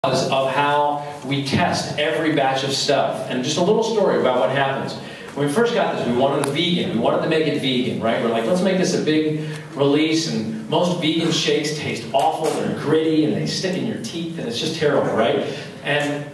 of how we test every batch of stuff. And just a little story about what happens. When we first got this, we wanted it vegan. We wanted to make it vegan, right? We're like, let's make this a big release, and most vegan shakes taste awful, they're gritty, and they stick in your teeth, and it's just terrible, right? And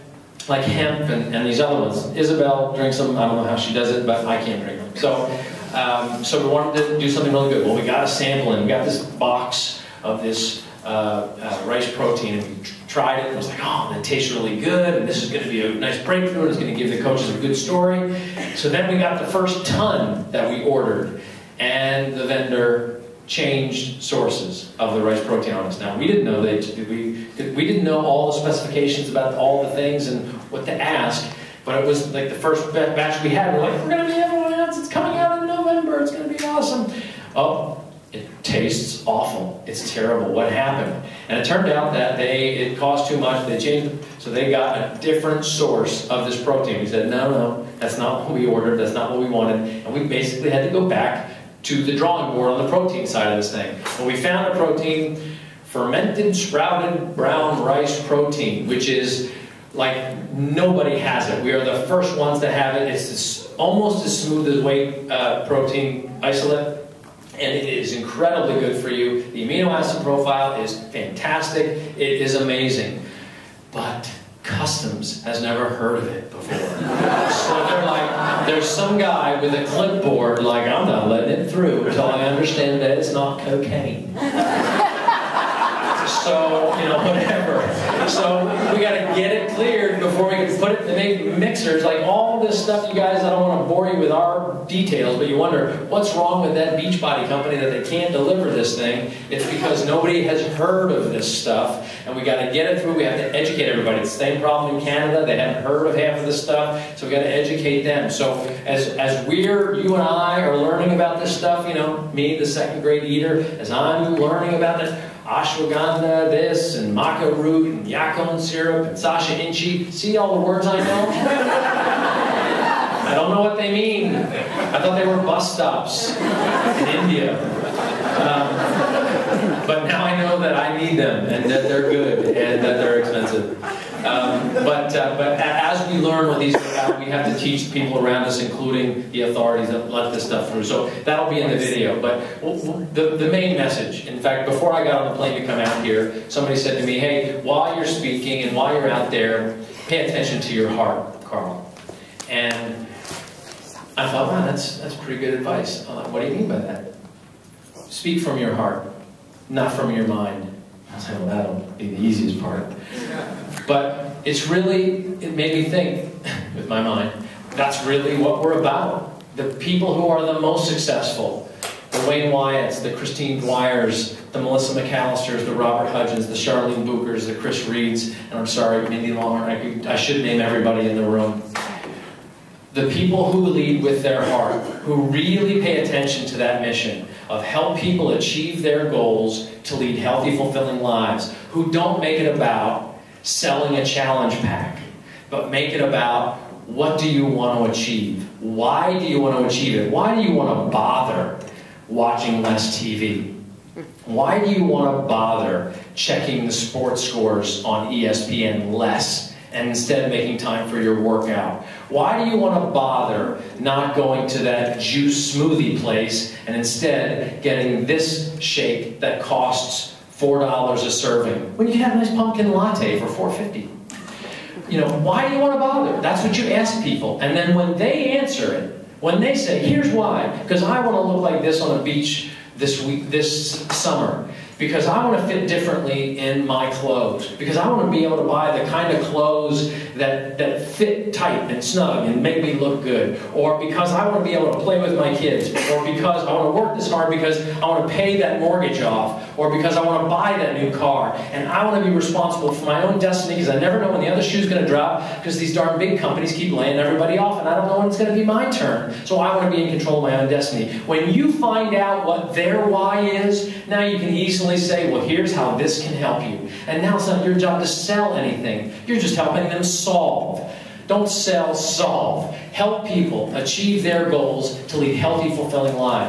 like hemp and these other ones. Isabel drinks them, I don't know how she does it, but I can't drink them. So we wanted to do something really good. Well, we got a sample, and we got this box of this rice protein, and we tried it, and it was like, oh, that tastes really good, and this is going to be a nice breakthrough, and it's going to give the coaches a good story. So then we got the first ton that we ordered, and the vendor changed sources of the rice protein on us. Now, we didn't know we didn't know all the specifications about all the things and what to ask, but it was like the first batch we had, we're like, we're going to be everyone else, it's coming out in November, it's going to be awesome. Oh, it tastes awful. It's terrible. What happened? And it turned out that it cost too much. They changed it, so they got a different source of this protein. We said, no, that's not what we ordered. That's not what we wanted. And we basically had to go back to the drawing board on the protein side of this thing. And we found a protein, fermented sprouted brown rice protein, which is like nobody has it. We are the first ones to have it. It's almost as smooth as whey protein isolate. And it is incredibly good for you. The amino acid profile is fantastic. It is amazing. But Customs has never heard of it before. So they're like, there's some guy with a clipboard like, I'm not letting it through until I understand that it's not cocaine. So, whatever. So we got to get it cleared before we can put it in the big mixers. Like all this stuff, you guys, I don't want to bore you with our details, but you wonder, what's wrong with that Beachbody company that they can't deliver this thing? It's because nobody has heard of this stuff, and we got to get it through. We have to educate everybody. It's the same problem in Canada. They haven't heard of half of this stuff, so we got to educate them. So as you and I are learning about this stuff, me, the second grade eater, as I'm learning about it, ashwagandha, this, and maca root, and yacon syrup, and sasha inchi. See all the words I know? I don't know what they mean. I thought they were bus stops in India. But now I know that I need them, and that they're good, and that they're expensive. But as we learn what these are about, we have to teach the people around us, including the authorities that let this stuff through. So that'll be in the video. But the main message, in fact, before I got on the plane to come out here, somebody said to me, hey, while you're speaking and while you're out there, pay attention to your heart, Carl. And I thought, wow, that's pretty good advice. What do you mean by that? Speak from your heart, not from your mind. I was like, well, that'll be the easiest part. But it made me think, with my mind, that's really what we're about. The people who are the most successful, the Wayne Wyatts, the Christine Dwyers, the Melissa McAllisters, the Robert Hudgens, the Charlene Bookers, the Chris Reeds, and I'm sorry, Mindy Longhorn, I should name everybody in the room. The people who lead with their heart, who really pay attention to that mission of help people achieve their goals to lead healthy, fulfilling lives, who don't make it about selling a challenge pack, but make it about what do you want to achieve? Why do you want to achieve it? Why do you want to bother watching less TV? Why do you want to bother checking the sports scores on ESPN less and instead making time for your workout? Why do you want to bother not going to that juice smoothie place and instead getting this shake that costs $4 a serving when you can have a nice pumpkin latte for $4.50? Why do you want to bother? That's what you ask people. And then when they answer it, when they say, here's why, because I want to look like this on a beach this summer, because I want to fit differently in my clothes, because I want to be able to buy the kind of clothes that fit tight and snug and make me look good, or because I want to be able to play with my kids, or because I want to work this hard because I want to pay that mortgage off, or because I want to buy that new car, and I want to be responsible for my own destiny because I never know when the other shoe's going to drop, because these darn big companies keep laying everybody off and I don't know when it's going to be my turn, so I want to be in control of my own destiny. When you find out what their why is, now you can easily say, well, here's how this can help you. And now it's not your job to sell anything. You're just helping them solve. Don't sell, solve. Help people achieve their goals to lead healthy, fulfilling lives.